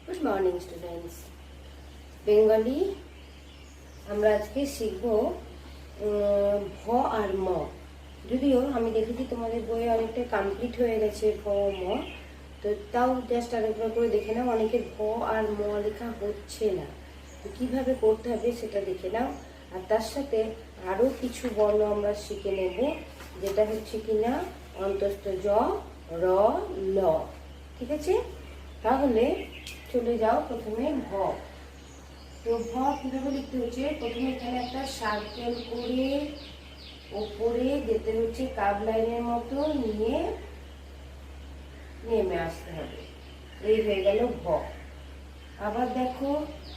Good morning students. Bengali আমরা আজকে শিখব ভ আর ম। যদিও আমি দেখেছি তোমাদের বইয়ে অনেকটা কমপ্লিট হয়ে গেছে ভ ম, তো তাও জাস্ট আরেকবার করে দেখে নাও। অনেকের ভ আর ম লেখা হচ্ছে না, তো কীভাবে করতে হবে সেটা দেখে নাও। আর তার সাথে আরও কিছু বর্ণ আমরা শিখে নেব, যেটা হচ্ছে কিনা অন্তস্থ জ, র, ল। ঠিক আছে, তাহলে চলে যাও প্রথমে ভ। তো ভ কীভাবে লিখতে হচ্ছে, প্রথমে এখানে একটা সার্কেল করে ওপরে যেতে হচ্ছে, কাব লাইনের মতো নিয়ে নেমে আসতে হবে। এই হয়ে গেল ভ। আবার দেখো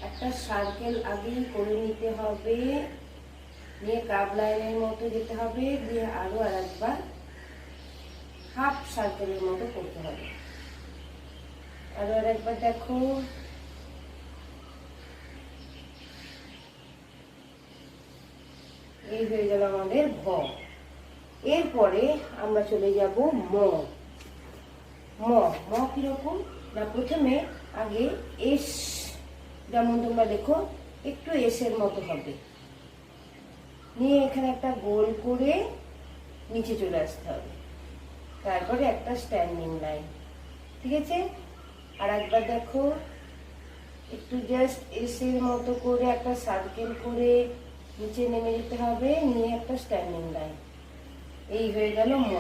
একটা সার্কেল আগেই করে নিতে হবে, নিয়ে কাব লাইনের মতো যেতে হবে, দিয়ে আরো আরেকবার হাফ সার্কেলের মতো করতে হবে। আরো আরেকবার দেখো, এই হয়ে গেল আমাদের ভ। এরপরে আমরা চলে যাব ম। ম ম কিরকম না, প্রথমে আগে এস, যেমন তোমরা দেখো একটু এসের মতো হবে, নিয়ে এখানে একটা গোল করে নিচে চলে আসতে হবে, তারপরে একটা স্ট্যান্ডিং লাইন। ঠিক আছে, আর একবার দেখো একটু জাস্ট এসের মতো করে একটা সার্কেল করে নিচে নেমে যেতে হবে, নিয়ে একটা স্ট্যান্ডিং লাইন। এই হয়ে গেল ম।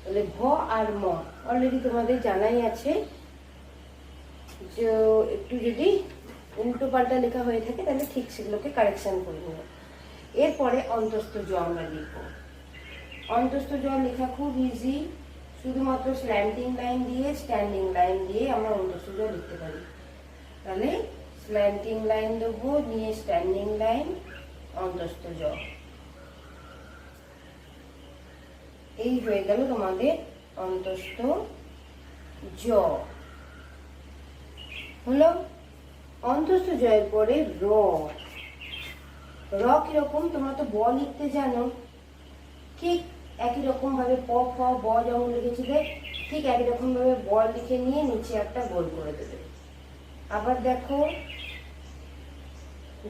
তাহলে ভ আর ম অলরেডি তোমাদের জানাই আছে, যে একটু যদি উল্টো পাল্টা লেখা হয়ে থাকে তাহলে ঠিক সেগুলোকে কারেকশন করে নেব। এরপরে অন্তস্থ জ আমরা লিখব। অন্তস্থ জ লেখা খুব ইজি, শুধুমাত্র স্ল্যান্টিং লাইন দিয়ে স্ট্যান্ডিং লাইন দিয়ে আমরা অন্তস্থ জ লিখতে পারি। তাহলে স্ল্যান্টিং লাইন দেবো, নিয়ে স্ট্যান্ডিং লাইন, অন্তস্থ জ। এই হয়ে গেল তোমাদের অন্তস্থ জ। হলো অন্তস্থ জয়ের পরে র। র কিরকম, তোমরা তো ব লিখতে জানো, ঠিক একই রকম ভাবে প ফ ব যেমন লিখেছিলে ঠিক একই রকম ভাবে ব লিখে নিয়ে নিচে একটা গোল করে দেবে। আবার দেখো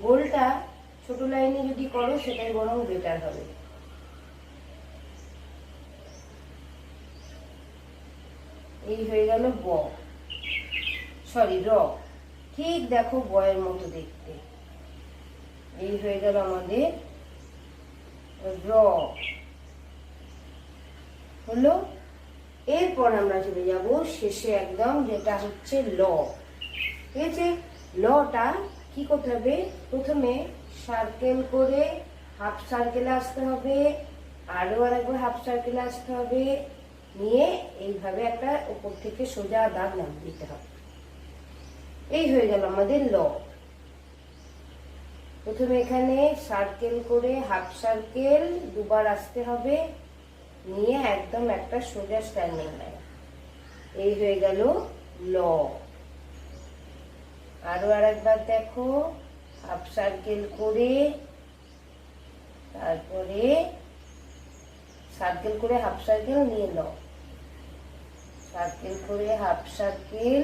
গোলটা ছোট লাইনে যদি করো সেটাই বরং বেটার হবে। এই হয়ে গেল ব, সরি র, ঠিক দেখো বয়ের মতো দেখতে। এই হয়ে গেল আমাদের র। হলো, এরপর আমরা চলে যাব শেষে একদম, যেটা হচ্ছে ল। ঠিক আছে, লটা কি করতে হবে, প্রথমে সার্কেল করে হাফ সার্কেলে আসতে হবে, আরো আরেকবার হাফ সার্কেলে আসতে হবে, নিয়ে এইভাবে একটা উপর থেকে সোজা দাগ নামিয়ে দিতে হবে। এই হয়ে গেল আমাদের ল। প্রথমে এখানে সার্কেল করে হাফ সার্কেল দুবার আসতে হবে, নিয়ে একদম একটা সোজা স্ট্যান্ডিং লাইন। এই হয়ে গেল ল। আরো আরেকবার দেখো, হাফ সার্কেল করে, তারপরে সার্কেল করে হাফ সার্কেল নিয়ে ল, সার্কেল করে হাফ সার্কেল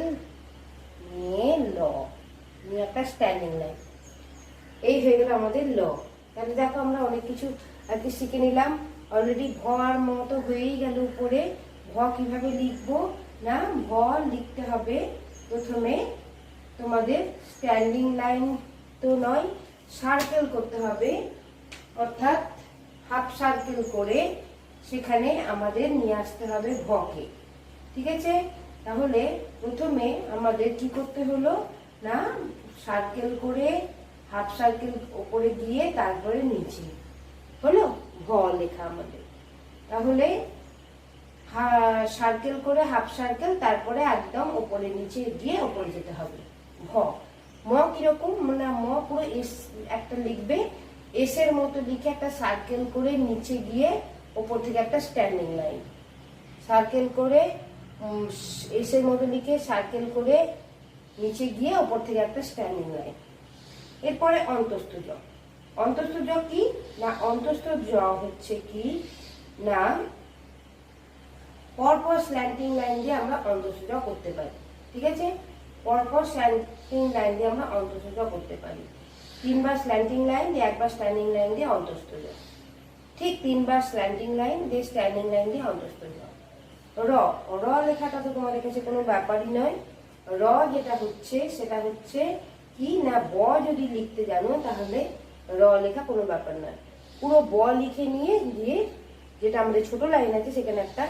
নিয়ে ল, নিয়ে একটা স্ট্যান্ডিং লাইন। এই হয়ে গেল আমাদের ল। তাহলে দেখো আমরা অনেক কিছু আর কি শিখে নিলাম। অলরেডি ভ আর ম তো হয়েই গেল উপরে। ভ কিভাবে লিখবো না, ভ লিখতে হবে প্রথমে তোমাদের স্ট্যান্ডিং লাইন তো নয়, সার্কেল করতে হবে, অর্থাৎ হাফ সার্কেল করে সেখানে আমাদের নিয়ে আসতে হবে ভকে। ঠিক আছে, তাহলে প্রথমে আমাদের কি করতে হলো না, সার্কেল করে হাফ সার্কেল উপরে দিয়ে তারপরে নিচে হলো ভ লেখা আমাদের। তাহলে সার্কেল করে হাফ সার্কেল, তারপরে একদম উপরে নিচে গিয়ে উপরে যেতে হবে ভ। ম কিরকম মানে, ম পুরো এস একটা লিখবে, এসের মতো লিখে একটা সার্কেল করে নিচে গিয়ে উপর থেকে একটা স্ট্যান্ডিং লাইন, সার্কেল করে এসের মতো লিখে সার্কেল করে নিচে গিয়ে উপর থেকে একটা স্ট্যান্ডিং লাইন। এরপরে অন্তস্থ জ। অন্তস্থ জ কি না, অন্তস্থ জ হচ্ছে কি না, পরপর স্ল্যান্টিং লাইন দিয়ে আমরা অন্তস্থ জ করতে পারি। ঠিক আছে, পরপর স্ল্যান্টিং লাইন দিয়ে আমরা অন্তস্থ জ করতে পারি। 3 বার স্ল্যান্টিং লাইন দিয়ে 1 বার স্ট্যান্ডিং লাইন দিয়ে অন্তস্থ জ, ঠিক 3 বার স্ল্যান্টিং লাইন দিয়ে স্ট্যান্ডিং লাইন দিয়ে অন্তস্থ জ। র, র লেখাটা তো তোমাদের কাছে কোনো ব্যাপারই নয়। র যেটা হচ্ছে সেটা হচ্ছে কি না, ব যদি লিখতে জানো তাহলে র লেখা কোনো ব্যাপার নয়। পুরো ব লিখে নিয়ে দিয়ে যেটা আমাদের ছোট লাইন আছে সেখানে একটা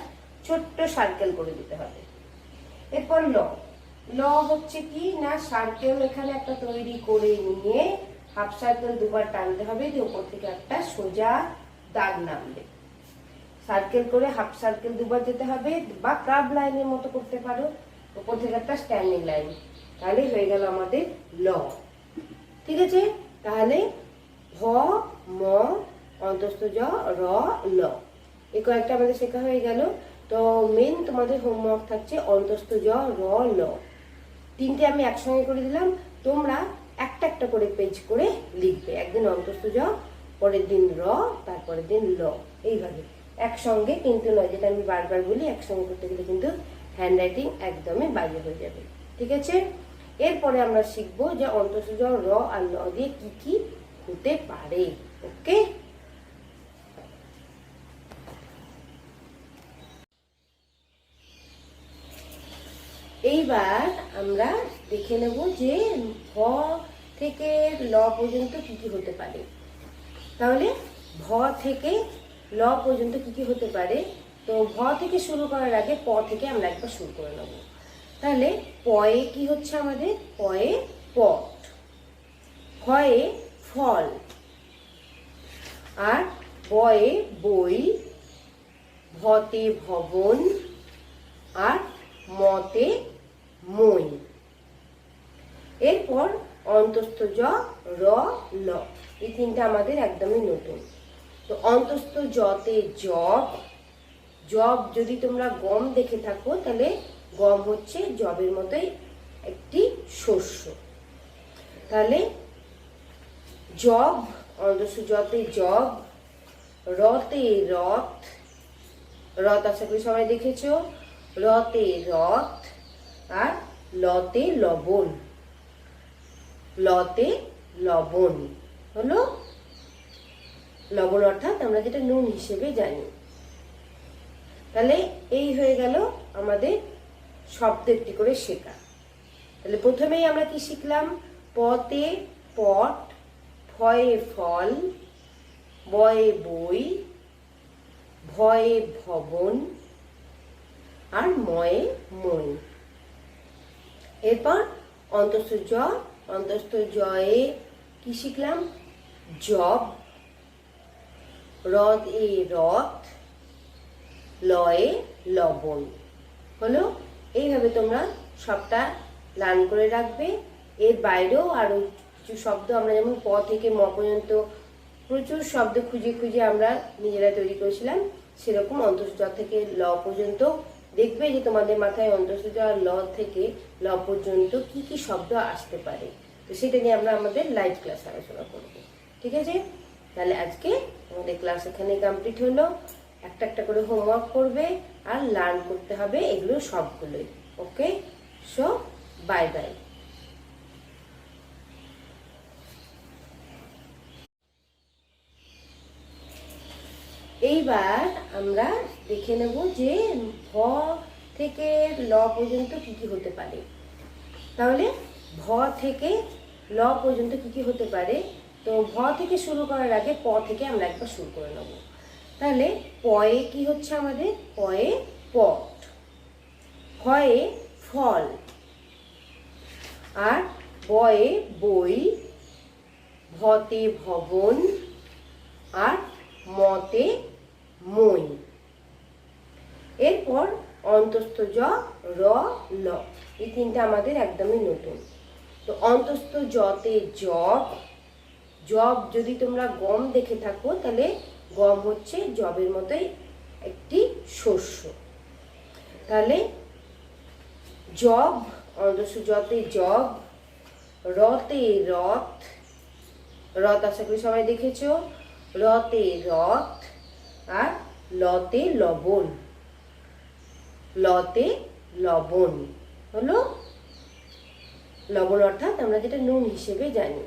ছোট্ট সার্কেল করে দিতে হবে। এরপর ল, ল হচ্ছে কি না, সার্কেল এখানে একটা তৈরি করে নিয়ে হাফ সার্কেল দুবার টানতে হবে, যে উপর থেকে একটা সোজা দাগ নামবে। সার্কেল করে হাফ সার্কেল দুবার যেতে হবে, বা কার্ভ লাইনের মতো করতে পারো, উপর থেকে একটা স্ট্যান্ডিং লাইন, তাহলে হয়ে গেল আমাদের ল। ঠিক আছে, তাহলে ভ, ম, অন্তস্থ জ, র, ল, এই কয়েকটা আমাদের শেখা হয়ে গেল। তো মেন তোমাদের হোমওয়ার্ক থাকছে অন্তস্থ জ, র, ল, তিনটে আমি একসঙ্গে করে দিলাম। তোমরা একটা একটা করে পেজ করে লিখবে, একদিন অন্তস্থ জ, পরের দিন র, তারপরের দিন ল, এইভাবে একসঙ্গে কিন্তু নয়, যেটা আমি বারবার বলি, একসঙ্গে করতে গেলে কিন্তু হ্যান্ডরাইটিং একদমই বাজে হয়ে যাবে। ঠিক আছে, এরপরে আমরা শিখবো যে অন্তস্থ জ, র আর ল দিয়ে কি কি হতে পারে। ওকে, এইবার আমরা দেখে নেব যে ভ থেকে ল পর্যন্ত কি কি হতে পারে। তাহলে ভ থেকে ল পর্যন্ত কি কি হতে পারে, তো ভ থেকে শুরু করার আগে প থেকে আমরা একবার শুরু করে নেব। তাহলে পয়ে কি হচ্ছে আমাদের, পয়ে পট, ফয়ে ফল, আর বয়ে বই, ভতে ভবন, আর মতে মই। এরপর অন্তস্থ জ, র, ল, এই তিনটা আমাদের একদমই নতুন। তো অন্তস্থ জতে জব, জব যদি তোমরা গম দেখে থাকো তাহলে গম হচ্ছে জবের মতোই একটি শস্য। তাহলে জব, অন্তস্থ জতে জব, রতে রথ, রথ আশা করি সবাই দেখেছো, রতে রথ, আর লতে লবণ, লতে লবণ হলো লবণ, অর্থাৎ আমরা যেটা নুন হিসেবে জানি। তাহলে এই হয়ে গেল আমাদের শব্দ একটি করে শেখা। তাহলে প্রথমেই আমরা কি শিখলাম, পতে পট, ফয়ে ফল, বয়ে বই, ভয়ে ভবন, আর ময়ে মই। এরপর অন্তস্থ জ, অন্তস্থ জয়ে কি শিখলাম, জব, রথ এ রথ, লয়ে লবণ হলো। এইভাবে তোমরা সবটা লার্ন করে রাখবে। এর বাইরেও আরো কিছু শব্দ আমরা, যেমন প থেকে ম পর্যন্ত প্রচুর শব্দ খুঁজে খুঁজে আমরা নিজেরা তৈরি করেছিলাম, সেরকম অন্তস্থ জ থেকে ল পর্যন্ত দেখবে যে তোমাদের মাথায় অন্তস্থ জ আর ল থেকে ল পর্যন্ত কি কি শব্দ আসতে পারে। তো সেটা নিয়ে আমরা আমাদের লাইভ ক্লাস আলোচনা করব। ঠিক আছে, তাহলে আজকে আমাদের ক্লাস এখানে কমপ্লিট হলো। একটা একটা করে হোমওয়ার্ক করবে আর লার্ন করতে হবে এগুলো সবগুলোই। ওকে, সো বাই বাই। এইবার আমরা দেখে নেব যে ভ থেকে ল পর্যন্ত কি কি হতে পারে। তাহলে ভ থেকে ল পর্যন্ত কি কি হতে পারে, তো ভ থেকে শুরু করার আগে প থেকে আমরা একবার শুরু করে নেব। তাহলে পয়ে কি হচ্ছে আমাদের, পয়ে পট, ফয়ে ফল, আর বয়ে বই, ভতে ভবন, আর মতে মই। এরপর অন্তস্থ জ, র, ল, এই তিনটা আমাদের একদমই নতুন। তো অন্তস্থ জতে জব, জব যদি তোমরা গম দেখে থাকো তাহলে গম হচ্ছে জবের মতোই একটি শস্য। তাহলে জব, অন্তস্থ জতে জব, রতে রথ, রথ আশা করি সবাই দেখেছো, রতে রথ, আর লতে লবণ, লতে লবণ হলো। লবণ অর্থাৎ আমরা যেটা নুন হিসেবে জানি।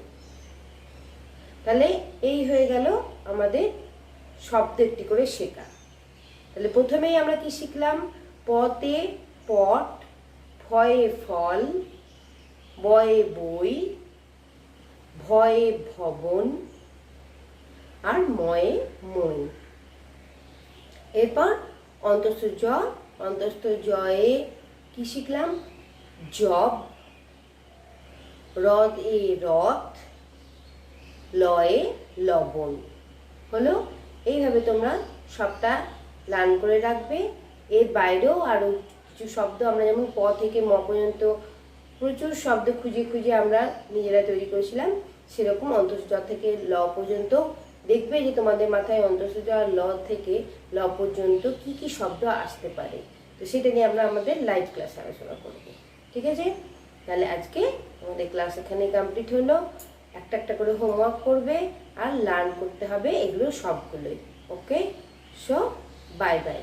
তাহলে এই হয়ে গেল আমাদের শব্দ একটি করে শেখা। তাহলে প্রথমেই আমরা কি শিখলাম? পতে পট, ফয়ে ফল, বয়ে বই, ভয়ে ভবন আর ময়ে মই। এরপর অন্তস্থ জ, অন্তস্থ জয়ে কি শিখলাম? জব, রদ এ রথ, লয়ে লবণ। হলো। এইভাবে তোমরা সবটা লার্ন করে রাখবে। এর বাইরেও আরও কিছু শব্দ আমরা যেমন প থেকে ম পর্যন্ত প্রচুর শব্দ খুঁজে খুঁজে আমরা নিজেরা তৈরি করেছিলাম, সেরকম অন্তস্থ জ থেকে ল পর্যন্ত দেখবে যে তোমাদের মাথায় অন্তস্থ জ আর ল থেকে ল পর্যন্ত কি কি শব্দ আসতে পারে। তো সেটা নিয়ে আমরা আমাদের লাইভ ক্লাসে আলোচনা করব। ঠিক আছে? তাহলে আজকে আমাদের ক্লাস এখানে কমপ্লিট হলো। একটা একটা করে হোমওয়ার্ক করবে আর লার্ন করতে হবে এগুলো সবগুলোই। ওকে, সো বাই বাই।